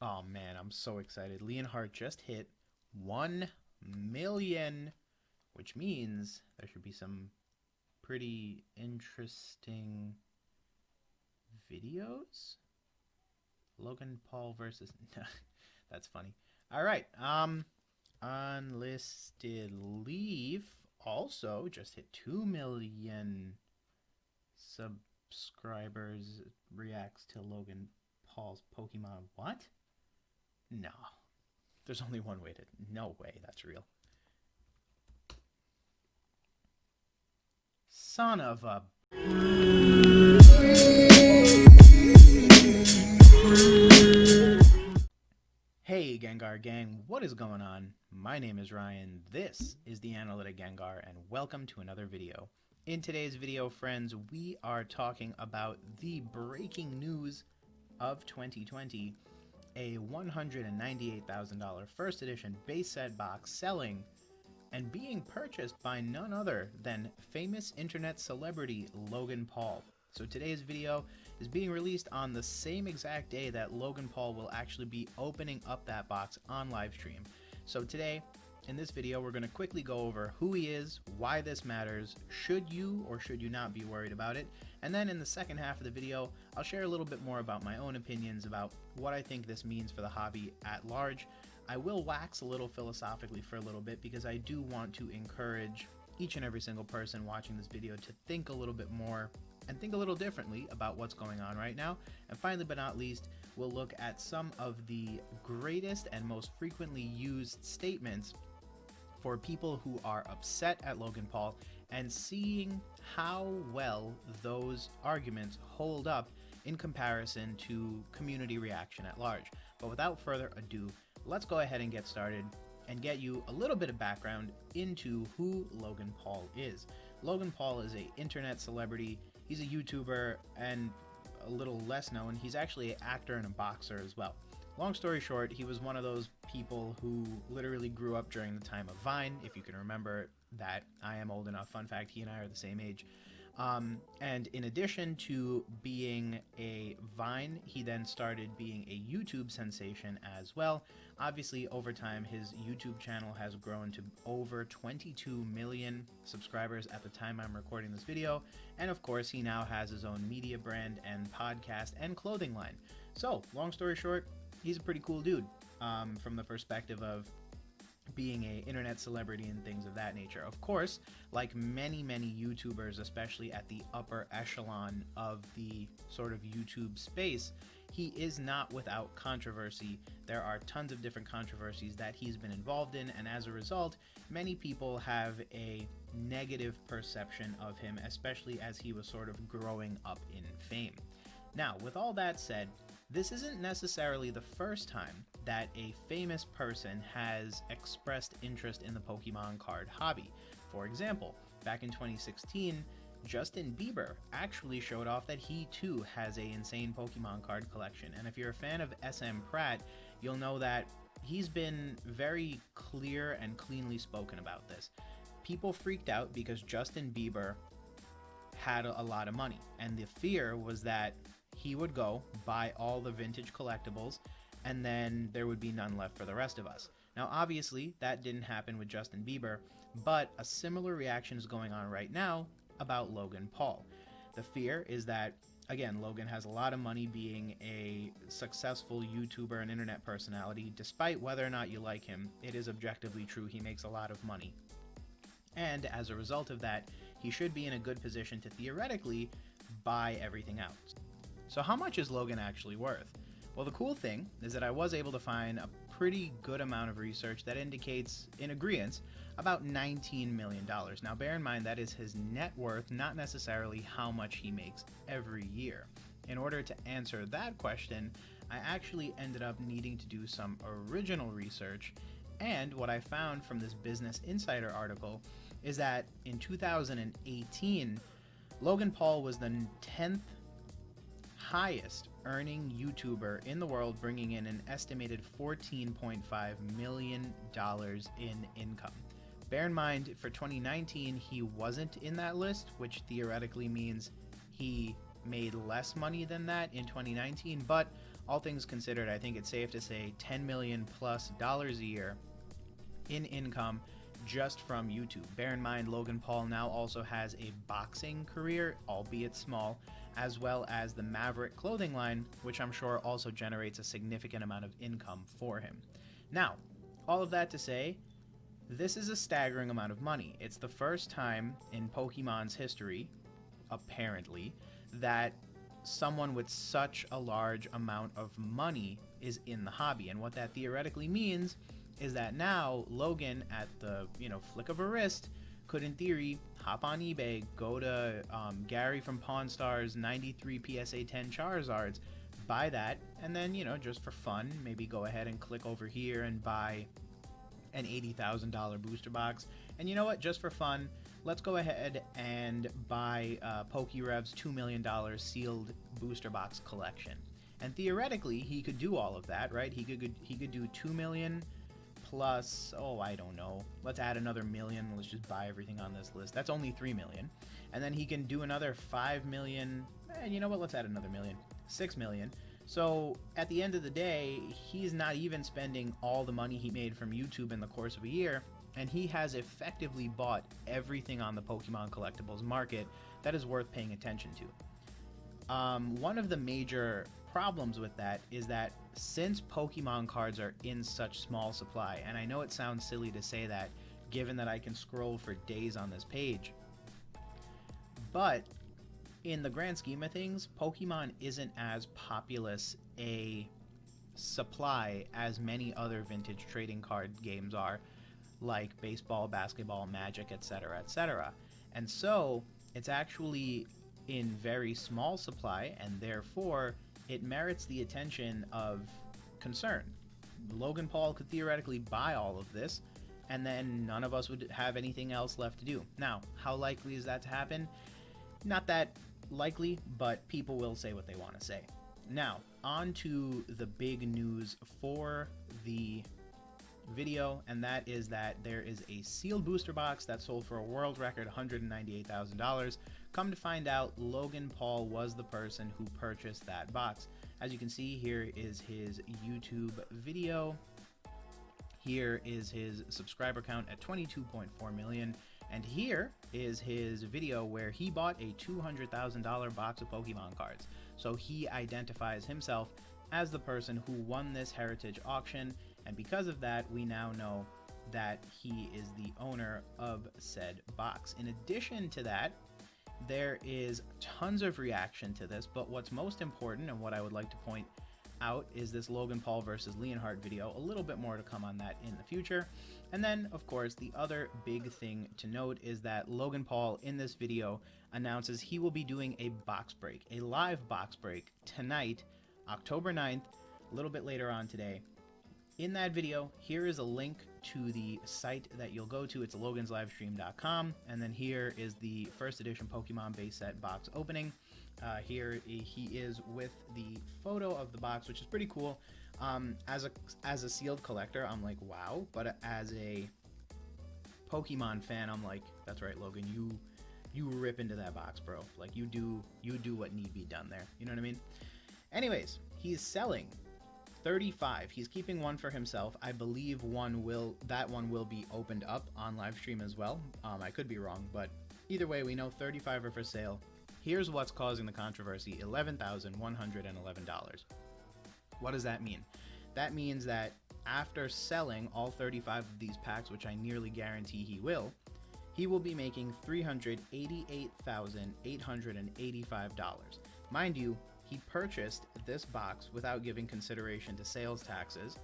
Oh man, I'm so excited. Leonhardt just hit 1 million, which means there should be some pretty interesting videos. Logan Paul versus that's funny. All right. Unlisted Leaf also just hit 2 million subscribers, reacts to Logan Paul's Pokemon. What? No. There's only one way to. No way that's real. Son of a. Hey, Gengar Gang, what is going on? My name is Ryan, this is the Analytic Gengar, and welcome to another video. In today's video, friends, we are talking about the breaking news of 2020, a $198,000 first edition base set box selling and being purchased by none other than famous internet celebrity Logan Paul. So today's video is being released on the same exact day that Logan Paul will actually be opening up that box on live stream. So today, in this video, we're going to quickly go over who he is, why this matters, should you or should you not be worried about it, and then in the second half of the video, I'll share a little bit more about my own opinions about what I think this means for the hobby at large. I will wax a little philosophically for a little bit because I do want to encourage each and every single person watching this video to think a little bit more and think a little differently about what's going on right now. And finally, but not least, we'll look at some of the greatest and most frequently used statements for people who are upset at Logan Paul and seeing how well those arguments hold up in comparison to community reaction at large. But without further ado, let's go ahead and get started and get you a little bit of background into who Logan Paul is. Logan Paul is an internet celebrity. He's a YouTuber, and a little less known, he's actually an actor and a boxer as well. Long story short, he was one of those people who literally grew up during the time of Vine, if you can remember that. I am old enough. Fun fact, he and I are the same age. And in addition to being a Vine, he then started being a YouTube sensation as well. Obviously, over time, his YouTube channel has grown to over 22 million subscribers at the time I'm recording this video. And of course, he now has his own media brand and podcast and clothing line. So, long story short, he's a pretty cool dude from the perspective of being a internet celebrity and things of that nature. Of course, like many YouTubers, especially at the upper echelon of the sort of YouTube space, he is not without controversy. There are tons of different controversies that he's been involved in, and as a result, many people have a negative perception of him, especially as he was sort of growing up in fame. Now, with all that said, this isn't necessarily the first time that a famous person has expressed interest in the Pokemon card hobby. For example, back in 2016, Justin Bieber actually showed off that he too has an insane Pokemon card collection. And if you're a fan of SM Pratt, you'll know that he's been very clear and cleanly spoken about this. People freaked out because Justin Bieber had a lot of money, and the fear was that he would go buy all the vintage collectibles and then there would be none left for the rest of us. Now, obviously, that didn't happen with Justin Bieber, but a similar reaction is going on right now about Logan Paul. The fear is that, again, Logan has a lot of money being a successful YouTuber and internet personality. Despite whether or not you like him, it is objectively true he makes a lot of money. And as a result of that, he should be in a good position to theoretically buy everything out. So how much is Logan actually worth? Well, the cool thing is that I was able to find a pretty good amount of research that indicates, in agreement, about $19 million. Now, bear in mind that is his net worth, not necessarily how much he makes every year. In order to answer that question, I actually ended up needing to do some original research, and what I found from this Business Insider article is that in 2018, Logan Paul was the 10th highest earning YouTuber in the world, bringing in an estimated $14.5 million in income. Bear in mind, for 2019, he wasn't in that list, which theoretically means he made less money than that in 2019, but all things considered, I think it's safe to say $10 million plus a year in income just from YouTube. Bear in mind, Logan Paul now also has a boxing career, albeit small, as well as the Maverick clothing line, which I'm sure also generates a significant amount of income for him. Now, all of that to say, this is a staggering amount of money. It's the first time in Pokemon's history, apparently, that someone with such a large amount of money is in the hobby. And what that theoretically means is that now Logan, at the flick of a wrist, could in theory hop on eBay, go to Gary from Pawn Stars 93 PSA 10 Charizards, buy that, and then just for fun, maybe go ahead and click over here and buy an $80,000 booster box. And you know what? Just for fun, let's go ahead and buy PokeRev's $2 million sealed booster box collection. And theoretically, he could do all of that, right? He could do 2 million plus, I don't know. Let's add another million. Let's just buy everything on this list. That's only 3 million. And then he can do another 5 million. And you know what? Let's add another million. 6 million. So at the end of the day, he's not even spending all the money he made from YouTube in the course of a year, and he has effectively bought everything on the Pokemon collectibles market that is worth paying attention to. One of the major problems with that is that since Pokemon cards are in such small supply, and I know it sounds silly to say that given that I can scroll for days on this page, but in the grand scheme of things, Pokemon isn't as populous a supply as many other vintage trading card games are, like baseball, basketball, Magic, etc., etc. And so it's actually in very small supply, and therefore it merits the attention of concern. Logan Paul could theoretically buy all of this, and then none of us would have anything else left to do. Now, how likely is that to happen? Not that likely, but people will say what they want to say. Now, on to the big news for the video, and that is that there is a sealed booster box that sold for a world record $198,000. Come to find out, Logan Paul was the person who purchased that box. As you can see, here is his YouTube video. Here is his subscriber count at 22.4 million. And here is his video where he bought a $200,000 box of Pokemon cards. So he identifies himself as the person who won this heritage auction, and because of that, we now know that he is the owner of said box. In addition to that, there is tons of reaction to this, but what's most important and what I would like to point out is this Logan Paul versus Leonhardt video. A little bit more to come on that in the future. And then, of course, the other big thing to note is that Logan Paul in this video announces he will be doing a box break, a live box break tonight, October 9th, a little bit later on today. In that video, here is a link to the site that you'll go to. It's loganslivestream.com, and then here is the first edition Pokemon base set box opening. Here he is with the photo of the box, which is pretty cool. As a sealed collector, I'm like, wow, but as a Pokemon fan, I'm like, that's right, Logan, you rip into that box, bro. Like, you do what need be done there. You know what I mean? Anyways, he's selling 35. He's keeping one for himself. I believe that one will be opened up on live stream as well. I could be wrong, but either way, we know 35 are for sale. Here's what's causing the controversy: $11,111. What does that mean? That means that after selling all 35 of these packs, which I nearly guarantee he will be making $388,885. Mind you, he purchased this box without giving consideration to sales taxes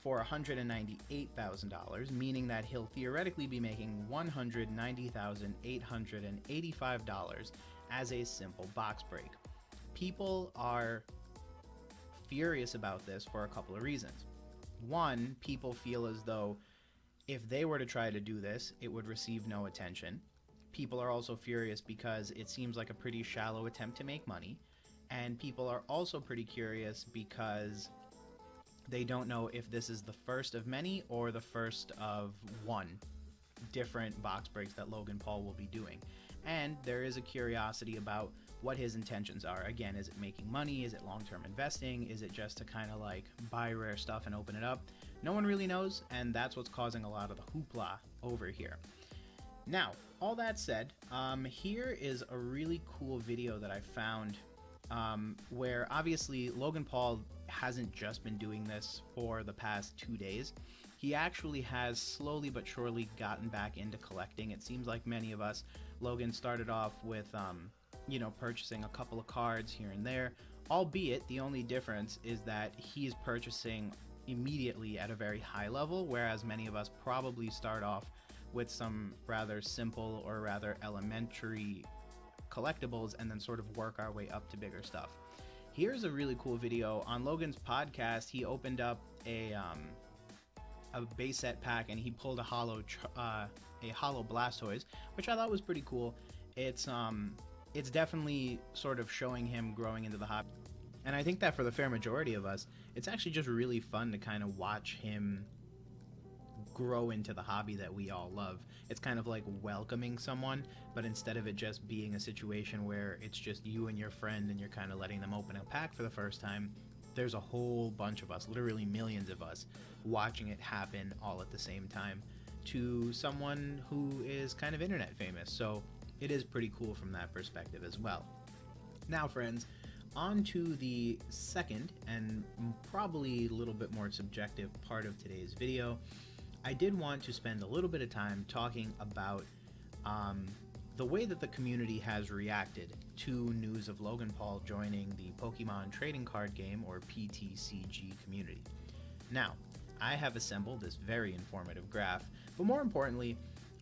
for $198,000, meaning that he'll theoretically be making $190,885 as a simple box break. People are furious about this for a couple of reasons. One, people feel as though if they were to try to do this, it would receive no attention. People are also furious because it seems like a pretty shallow attempt to make money. And people are also pretty curious because they don't know if this is the first of many or the first of one different box breaks that Logan Paul will be doing. And there is a curiosity about what his intentions are. Again, is it making money? Is it long-term investing? Is it just to kind of like buy rare stuff and open it up? No one really knows, and that's what's causing a lot of the hoopla over here. Now, all that said, here is a really cool video that I found where obviously Logan Paul hasn't just been doing this for the past 2 days. He actually has slowly but surely gotten back into collecting. It seems like many of us, Logan started off with, purchasing a couple of cards here and there, albeit the only difference is that he's purchasing immediately at a very high level, whereas many of us probably start off with some rather simple or rather elementary collectibles and then sort of work our way up to bigger stuff. Here's a really cool video. On Logan's podcast, he opened up a base set pack and he pulled a hollow Blastoise, which I thought was pretty cool. It's definitely sort of showing him growing into the hobby. And I think that for the fair majority of us, it's actually just really fun to kind of watch him grow into the hobby that we all love. It's kind of like welcoming someone, but instead of it just being a situation where it's just you and your friend and you're kind of letting them open a pack for the first time, there's a whole bunch of us, literally millions of us, watching it happen all at the same time to someone who is kind of internet famous. So it is pretty cool from that perspective as well. Now, friends, on to the second and probably a little bit more subjective part of today's video. I did want to spend a little bit of time talking about the way that the community has reacted to news of Logan Paul joining the Pokemon Trading Card Game, or PTCG, community. Now, I have assembled this very informative graph, but more importantly,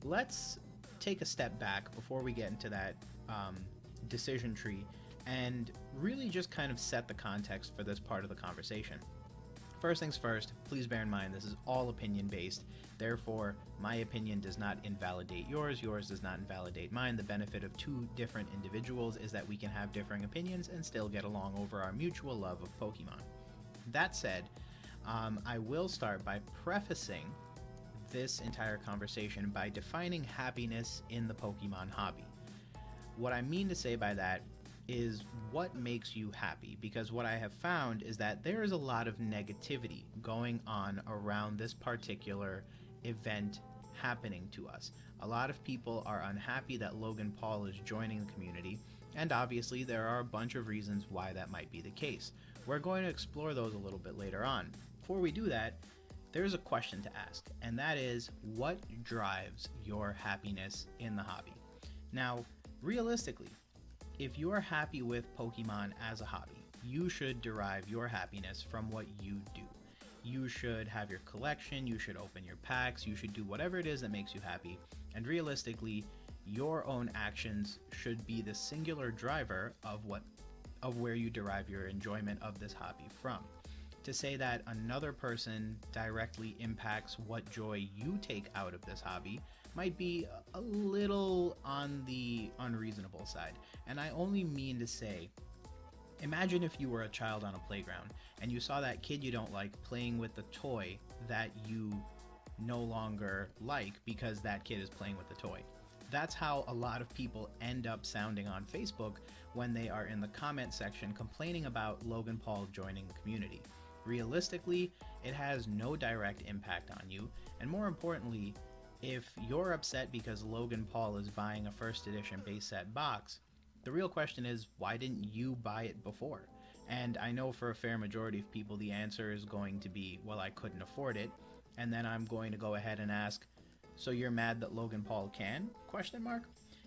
let's take a step back before we get into that decision tree and really just kind of set the context for this part of the conversation. First things first, please bear in mind this is all opinion based, therefore my opinion does not invalidate yours, yours does not invalidate mine. The benefit of two different individuals is that we can have differing opinions and still get along over our mutual love of Pokemon. That said, I will start by prefacing this entire conversation by defining happiness in the Pokemon hobby. What I mean to say by that is what makes you happy, because what I have found is that there is a lot of negativity going on around this particular event happening to us. A lot of people are unhappy that Logan Paul is joining the community, and obviously there are a bunch of reasons why that might be the case. We're going to explore those a little bit later on. Before we do that, there's a question to ask, and that is, what drives your happiness in the hobby? Now, realistically, if you're happy with Pokemon as a hobby, you should derive your happiness from what you do. You should have your collection, you should open your packs, you should do whatever it is that makes you happy, and realistically, your own actions should be the singular driver of where you derive your enjoyment of this hobby from. To say that another person directly impacts what joy you take out of this hobby might be a little on the unreasonable side. And I only mean to say, imagine if you were a child on a playground and you saw that kid you don't like playing with the toy that you no longer like because that kid is playing with the toy. That's how a lot of people end up sounding on Facebook when they are in the comment section complaining about Logan Paul joining the community. Realistically, it has no direct impact on you, and more importantly, if you're upset because Logan Paul is buying a first edition base set box, the real question is, why didn't you buy it before? And I know for a fair majority of people the answer is going to be, well, I couldn't afford it. And then I'm going to go ahead and ask, so you're mad that Logan Paul can? Question mark.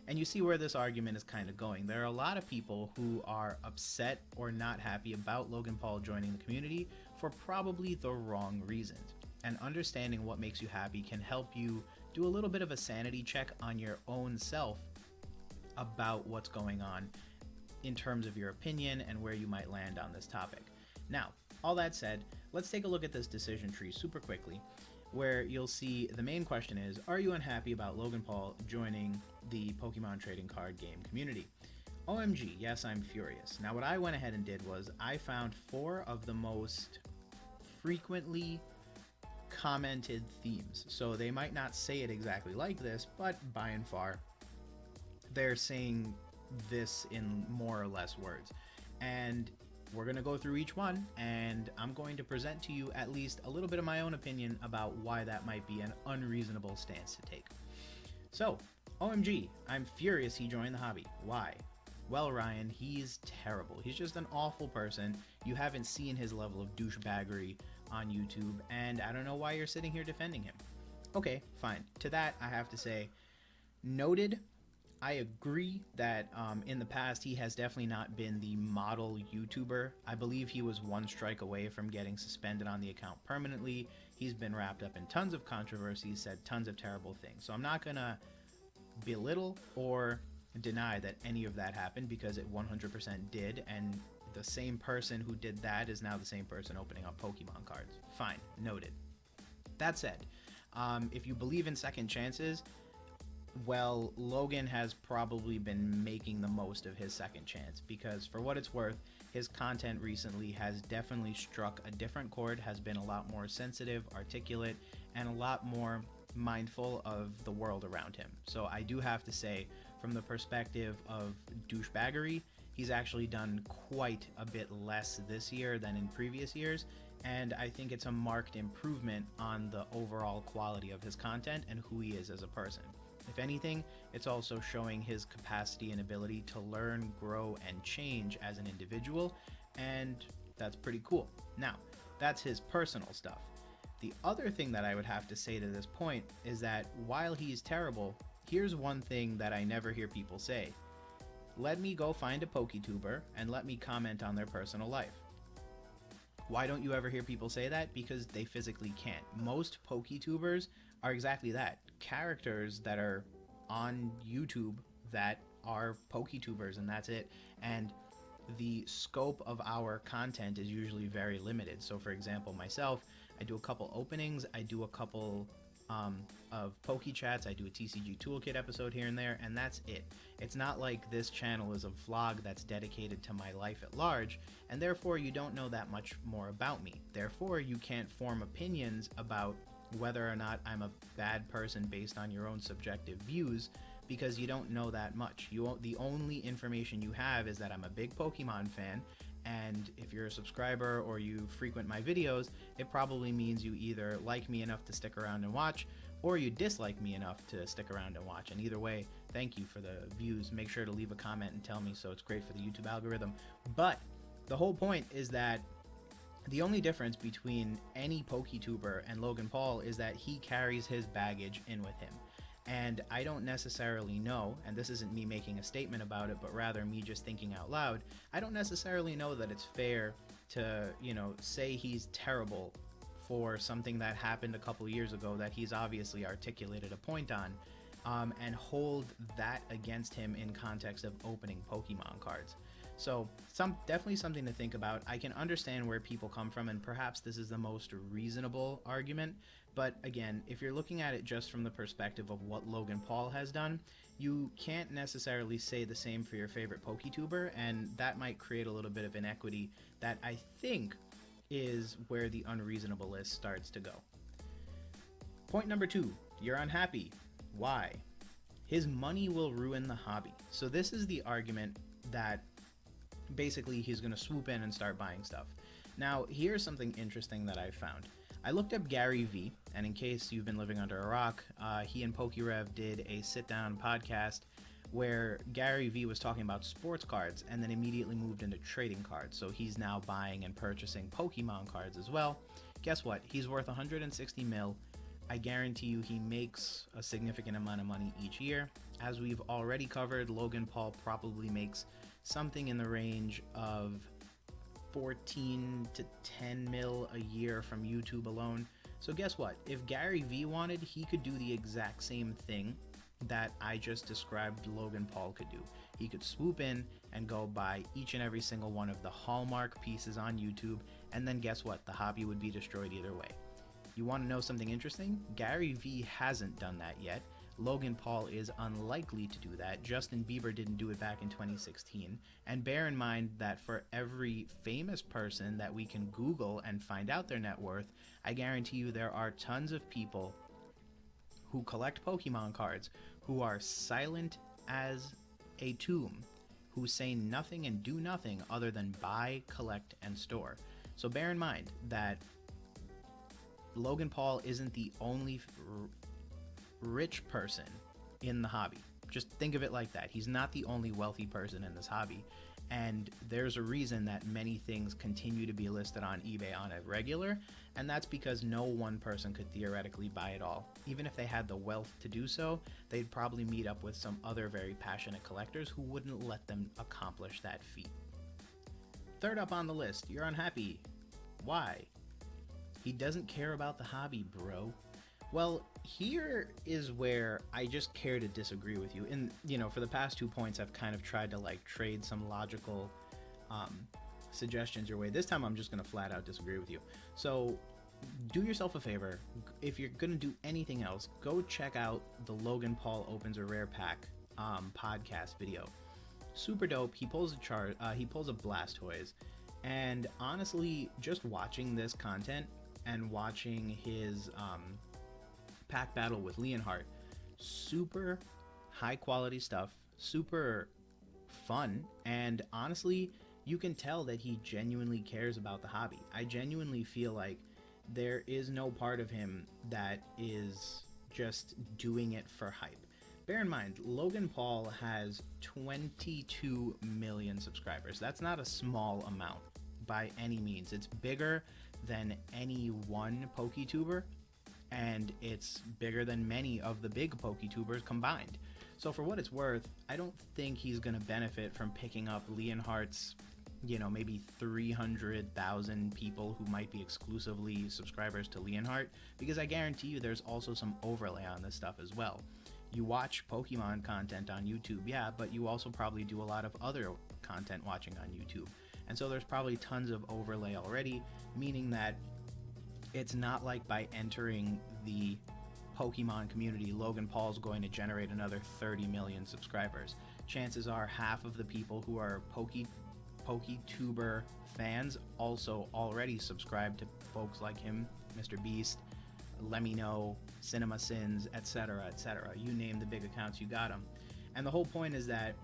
And you see where this argument is kind of going. There are a lot of people who are upset or not happy about Logan Paul joining the community for probably the wrong reasons. And understanding what makes you happy can help you do a little bit of a sanity check on your own self about what's going on in terms of your opinion and where you might land on this topic. Now, all that said, let's take a look at this decision tree super quickly, where you'll see the main question is, are you unhappy about Logan Paul joining the Pokemon Trading Card Game community? OMG, yes, I'm furious. Now, what I went ahead and did was I found 4 of the most frequently commented themes. So they might not say it exactly like this, but by and far, they're saying this in more or less words. And we're going to go through each one, and I'm going to present to you at least a little bit of my own opinion about why that might be an unreasonable stance to take. So, OMG, I'm furious he joined the hobby. Why? Well, Ryan, he's terrible. He's just an awful person. You haven't seen his level of douchebaggery on YouTube, and I don't know why you're sitting here defending him. Okay, fine. To that, I have to say, noted. I agree that in the past he has definitely not been the model YouTuber. I believe he was one strike away from getting suspended on the account permanently. He's been wrapped up in tons of controversies, said tons of terrible things. So I'm not going to belittle or deny that any of that happened, because it 100% did, and the same person who did that is now the same person opening up Pokemon cards. Fine, noted. That said, if you believe in second chances, well, Logan has probably been making the most of his second chance, because for what it's worth, his content recently has definitely struck a different chord, has been a lot more sensitive, articulate, and a lot more mindful of the world around him. So I do have to say, from the perspective of douchebaggery, he's actually done quite a bit less this year than in previous years, and I think it's a marked improvement on the overall quality of his content and who he is as a person. If anything, it's also showing his capacity and ability to learn, grow, and change as an individual, and that's pretty cool. Now, that's his personal stuff. The other thing that I would have to say to this point is that while he's terrible, here's one thing that I never hear people say. Let me go find a PokeTuber and let me comment on their personal life. Why don't you ever hear people say that? Because they physically can't. Most PokeTubers are exactly that. Characters that are on YouTube that are PokeTubers, and that's it. And the scope of our content is usually very limited. So for example, myself, I do a couple openings, I do a couple of Poke Chats, I do a TCG Toolkit episode here and there, and that's it. It's not like this channel is a vlog that's dedicated to my life at large, and therefore you don't know that much more about me. Therefore, you can't form opinions about whether or not I'm a bad person based on your own subjective views, because you don't know that much. The only information you have is that I'm a big Pokemon fan, and if you're a subscriber or you frequent my videos, it probably means you either like me enough to stick around and watch, or you dislike me enough to stick around and watch. And either way, thank you for the views. Make sure to leave a comment and tell me, so it's great for the YouTube algorithm. But the whole point is that the only difference between any PokeTuber and Logan Paul is that he carries his baggage in with him. And I don't necessarily know, and this isn't me making a statement about it, but rather me just thinking out loud, I don't necessarily know that it's fair to, say he's terrible for something that happened a couple years ago that he's obviously articulated a point on, and hold that against him in context of opening Pokemon cards. So definitely something to think about. I can understand where people come from, and perhaps this is the most reasonable argument. But again, if you're looking at it just from the perspective of what Logan Paul has done, you can't necessarily say the same for your favorite PokeTuber, and that might create a little bit of inequity that I think is where the unreasonable list starts to go. Point number 2, you're unhappy. Why? His money will ruin the hobby. So this is the argument that basically he's going to swoop in and start buying stuff. Now, here's something interesting that I found. I looked up Gary Vee, and in case you've been living under a rock, he and PokeRev did a sit-down podcast where Gary Vee was talking about sports cards and then immediately moved into trading cards. So he's now buying and purchasing Pokemon cards as well. Guess what? He's worth 160 mil. I guarantee you he makes a significant amount of money each year. As we've already covered, Logan Paul probably makes something in the range of 14 to 10 mil a year from YouTube alone. So guess what? If Gary Vee wanted, he could do the exact same thing that I just described Logan Paul could do. He could swoop in and go buy each and every single one of the hallmark pieces on YouTube, and then guess what? The hobby would be destroyed either way. You want to know something interesting? Gary Vee hasn't done that yet. Logan Paul is unlikely to do that. Justin Bieber didn't do it back in 2016. And bear in mind that for every famous person that we can Google and find out their net worth, I guarantee you there are tons of people who collect Pokemon cards who are silent as a tomb who say nothing and do nothing other than buy, collect, and store. So bear in mind that Logan Paul isn't the only rich person in the hobby. Just think of it like that. He's not the only wealthy person in this hobby. And there's a reason that many things continue to be listed on eBay on a regular, and that's because no one person could theoretically buy it all. Even if they had the wealth to do so, they'd probably meet up with some other very passionate collectors who wouldn't let them accomplish that feat. Third up on the list, you're unhappy. Why? He doesn't care about the hobby, bro. Well, here is where I just care to disagree with you. And, for the past 2 points, I've kind of tried to trade some logical suggestions your way. This time I'm just going to flat out disagree with you. So do yourself a favor. If you're going to do anything else, go check out the Logan Paul Opens a Rare Pack podcast video. Super dope. He pulls a Blastoise. And honestly, just watching this content and watching his pack battle with Leonhardt, super high quality stuff, super fun, and honestly, you can tell that he genuinely cares about the hobby. I genuinely feel like there is no part of him that is just doing it for hype. Bear in mind, Logan Paul has 22 million subscribers. That's not a small amount by any means. It's bigger than any one PokeTuber, and it's bigger than many of the big PokeTubers combined. So for what it's worth, I don't think he's going to benefit from picking up Leonhardt's, maybe 300,000 people who might be exclusively subscribers to Leonhardt, because I guarantee you there's also some overlay on this stuff as well. You watch Pokemon content on YouTube, yeah, but you also probably do a lot of other content watching on YouTube. And so there's probably tons of overlay already, meaning that it's not like by entering the Pokemon community, Logan Paul's going to generate another 30 million subscribers. Chances are half of the people who are PokeTuber fans also already subscribe to folks like him, Mr. Beast, Lemino, CinemaSins, etc., etc. You name the big accounts, you got them. And the whole point is that,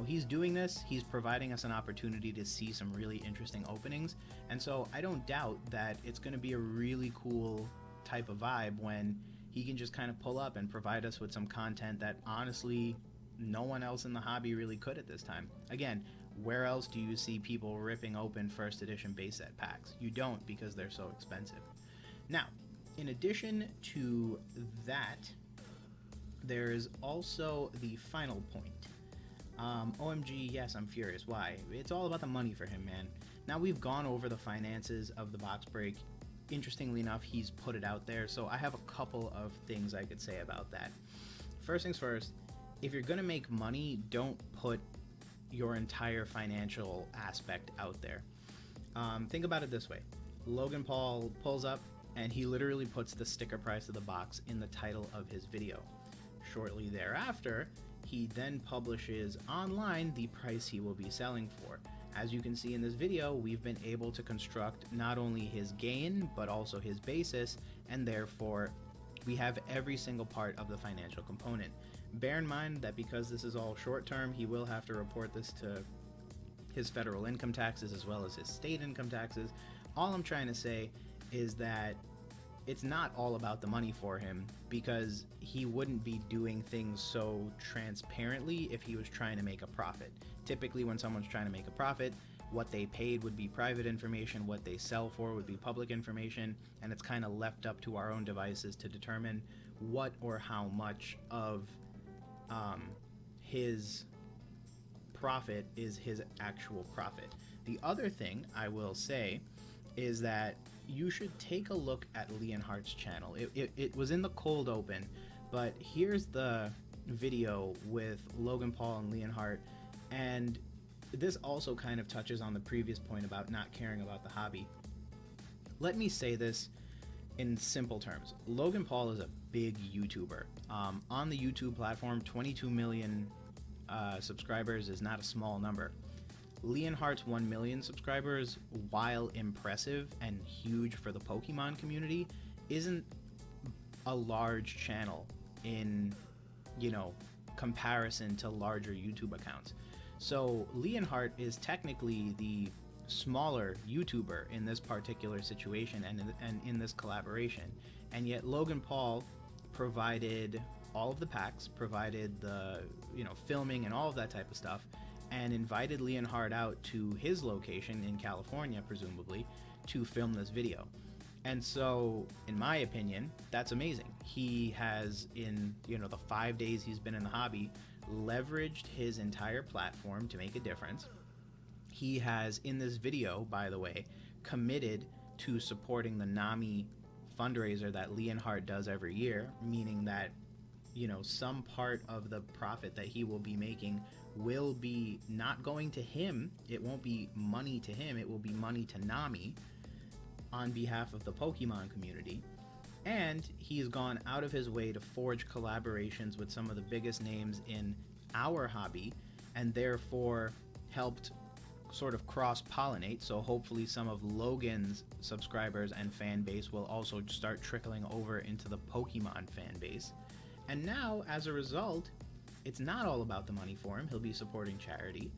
he's doing this, he's providing us an opportunity to see some really interesting openings, and so I don't doubt that it's going to be a really cool type of vibe when he can just kind of pull up and provide us with some content that honestly no one else in the hobby really could at this time. Again, where else do you see people ripping open first edition base set packs? You don't, because they're so expensive. Now, in addition to that, there is also the final point. OMG, yes, I'm furious. Why? It's all about the money for him, man. Now, we've gone over the finances of the box break. Interestingly enough, he's put it out there, so I have a couple of things I could say about that. First things first, if you're going to make money, don't put your entire financial aspect out there. Think about it this way. Logan Paul pulls up, and he literally puts the sticker price of the box in the title of his video. Shortly thereafter, he then publishes online the price he will be selling for. As you can see in this video, we've been able to construct not only his gain, but also his basis, and therefore we have every single part of the financial component. Bear in mind that because this is all short term, he will have to report this to his federal income taxes as well as his state income taxes. All I'm trying to say is that it's not all about the money for him, because he wouldn't be doing things so transparently if he was trying to make a profit. Typically, when someone's trying to make a profit, what they paid would be private information, what they sell for would be public information, and it's kind of left up to our own devices to determine what or how much of his profit is his actual profit. The other thing I will say is that you should take a look at Leonhardt's channel. It was in the cold open, but here's the video with Logan Paul and Leonhardt, and this also kind of touches on the previous point about not caring about the hobby. Let me say this in simple terms. Logan Paul is a big YouTuber. On the YouTube platform, 22 million subscribers is not a small number. Leonhardt's 1 million subscribers, while impressive and huge for the Pokemon community, isn't a large channel in, comparison to larger YouTube accounts. So Leonhardt is technically the smaller YouTuber in this particular situation and in this collaboration, and yet Logan Paul provided all of the packs, provided the filming and all of that type of stuff, and invited Leonhardt out to his location in California, presumably, to film this video. And so, in my opinion, that's amazing. He has, in the 5 days he's been in the hobby, leveraged his entire platform to make a difference. He has, in this video, by the way, committed to supporting the NAMI fundraiser that Leonhardt does every year, meaning that some part of the profit that he will be making will be not going to him. It won't be money to him. It will be money to NAMI on behalf of the Pokemon community. And he's gone out of his way to forge collaborations with some of the biggest names in our hobby, and therefore helped sort of cross-pollinate. So hopefully some of Logan's subscribers and fan base will also start trickling over into the Pokemon fan base. And now, as a result, it's not all about the money for him. He'll be supporting charity.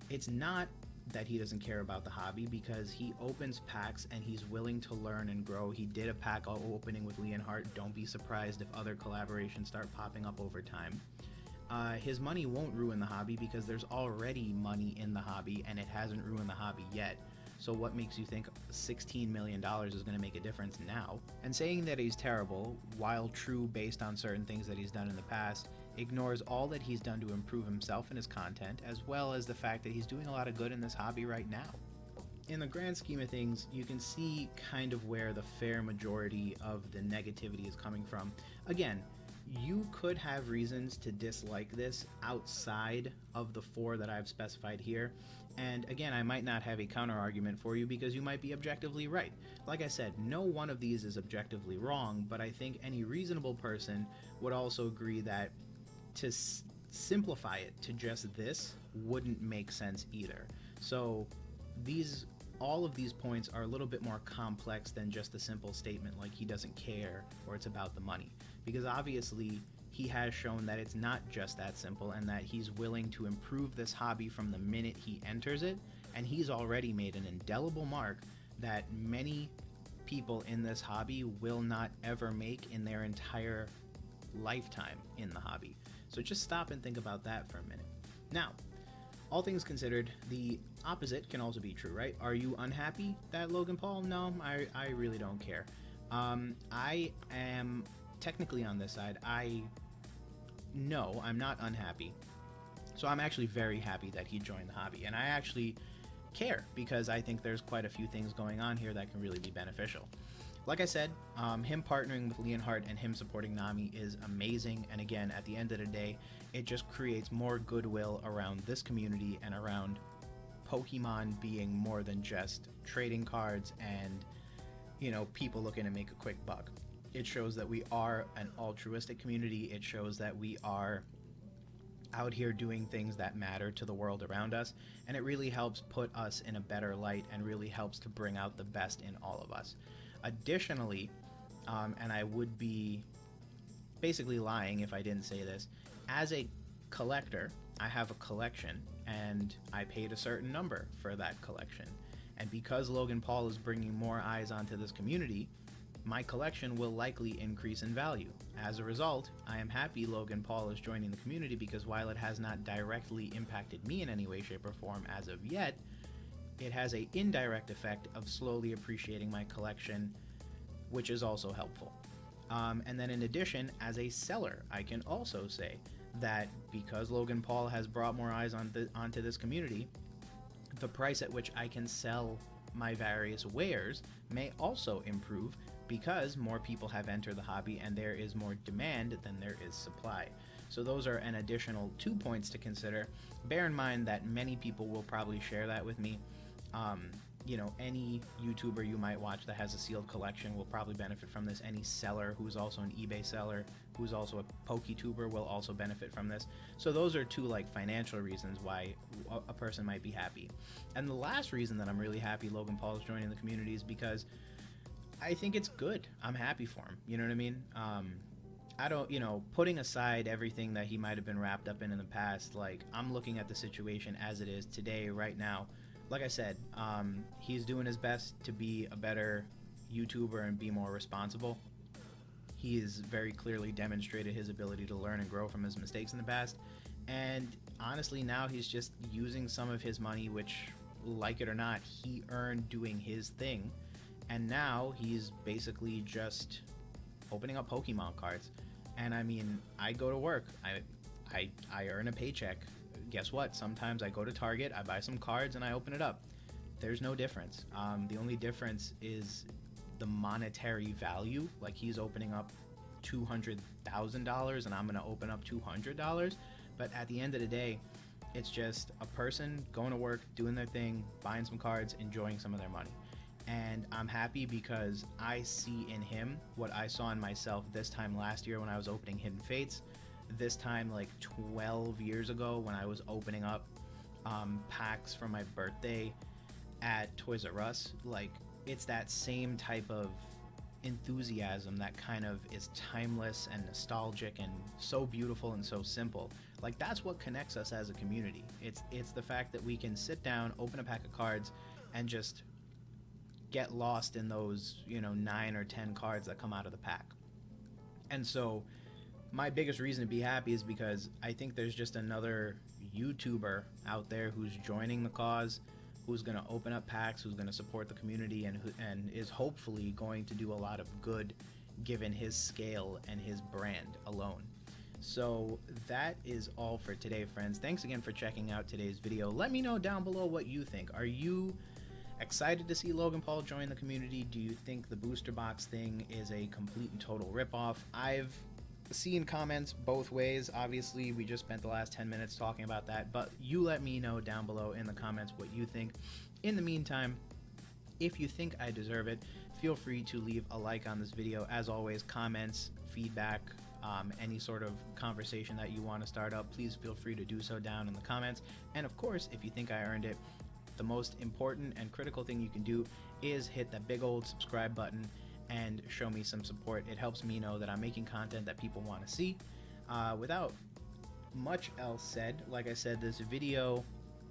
It's not that he doesn't care about the hobby, because he opens packs and he's willing to learn and grow. He did a pack opening with Leonhardt. Don't be surprised if other collaborations start popping up over time. His money won't ruin the hobby because there's already money in the hobby and it hasn't ruined the hobby yet. So what makes you think $16 million is going to make a difference now? And saying that he's terrible, while true based on certain things that he's done in the past, ignores all that he's done to improve himself and his content, as well as the fact that he's doing a lot of good in this hobby right now. In the grand scheme of things, you can see kind of where the fair majority of the negativity is coming from. Again, you could have reasons to dislike this outside of the 4 that I've specified here. And again, I might not have a counter argument for you because you might be objectively right. Like I said, no one of these is objectively wrong, but I think any reasonable person would also agree that to simplify it to just this wouldn't make sense either. So all of these points are a little bit more complex than just a simple statement like he doesn't care or it's about the money, because obviously he has shown that it's not just that simple and that he's willing to improve this hobby from the minute he enters it, and he's already made an indelible mark that many people in this hobby will not ever make in their entire lifetime in the hobby. So just stop and think about that for a minute. Now, all things considered, the opposite can also be true, right? Are you unhappy that Logan Paul? No, I really don't care. I am technically on this side. No, I'm not unhappy. So I'm actually very happy that he joined the hobby, and I actually care because I think there's quite a few things going on here that can really be beneficial. Like I said, him partnering with Leonhardt and him supporting NAMI is amazing, and again, at the end of the day, it just creates more goodwill around this community and around Pokemon being more than just trading cards and, people looking to make a quick buck. It shows that we are an altruistic community. It shows that we are out here doing things that matter to the world around us, and it really helps put us in a better light and really helps to bring out the best in all of us. Additionally, and I would be basically lying if I didn't say this, as a collector, I have a collection and I paid a certain number for that collection. And because Logan Paul is bringing more eyes onto this community, my collection will likely increase in value. As a result, I am happy Logan Paul is joining the community because while it has not directly impacted me in any way, shape, or form as of yet, it has an indirect effect of slowly appreciating my collection, which is also helpful. And then in addition, as a seller, I can also say that because Logan Paul has brought more eyes onto this community, the price at which I can sell my various wares may also improve because more people have entered the hobby and there is more demand than there is supply. So those are an additional 2 points to consider. Bear in mind that many people will probably share that with me. Any YouTuber you might watch that has a sealed collection will probably benefit from this. Any seller who's also an eBay seller, who's also a PokeTuber, will also benefit from this. So those are 2 financial reasons why a person might be happy. And the last reason that I'm really happy Logan Paul is joining the community is because I think it's good. I'm happy for him. You know what I mean? I don't, putting aside everything that he might have been wrapped up in the past, like, I'm looking at the situation as it is today, right now. Like I said, he's doing his best to be a better YouTuber and be more responsible. He has very clearly demonstrated his ability to learn and grow from his mistakes in the past. And honestly, now he's just using some of his money, which, like it or not, he earned doing his thing. And now he's basically just opening up Pokemon cards. And I mean, I go to work, I earn a paycheck. Guess what? Sometimes I go to Target, I buy some cards, and I open it up. There's no difference. The only difference is the monetary value. Like, he's opening up $200,000 and I'm gonna open up $200. But at the end of the day, it's just a person going to work, doing their thing, buying some cards, enjoying some of their money. And I'm happy because I see in him what I saw in myself this time last year when I was opening Hidden Fates, this time like 12 years ago when I was opening up packs for my birthday at Toys R Us. Like, it's that same type of enthusiasm that kind of is timeless and nostalgic and so beautiful and so simple. Like, that's what connects us as a community. It's the fact that we can sit down, open a pack of cards, and just get lost in those 9 or 10 cards that come out of the pack. And so my biggest reason to be happy is because I think there's just another YouTuber out there who's joining the cause, who's going to open up packs, who's going to support the community, and is hopefully going to do a lot of good given his scale and his brand alone. So that is all for today, friends. Thanks again for checking out today's video. Let me know down below what you think. Are you excited to see Logan Paul join the community? Do you think the booster box thing is a complete and total ripoff? I've seen comments both ways. Obviously, we just spent the last 10 minutes talking about that, but you let me know down below in the comments what you think. In the meantime, if you think I deserve it, feel free to leave a like on this video. As always, comments, feedback, any sort of conversation that you want to start up, please feel free to do so down in the comments. And of course, if you think I earned it, the most important and critical thing you can do is hit that big old subscribe button and show me some support. It helps me know that I'm making content that people want to see. Without much else said, like I said, this video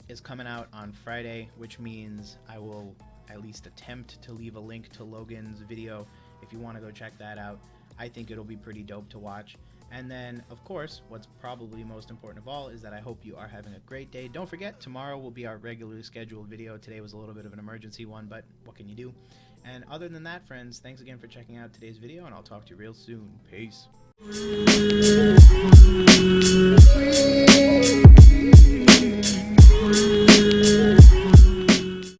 is coming out on Friday, which means I will at least attempt to leave a link to Logan's video if you want to go check that out. I think it'll be pretty dope to watch. And then, of course, what's probably most important of all is that I hope you are having a great day. Don't forget, tomorrow will be our regularly scheduled video. Today was a little bit of an emergency one, but what can you do? And other than that, friends, thanks again for checking out today's video, and I'll talk to you real soon. Peace.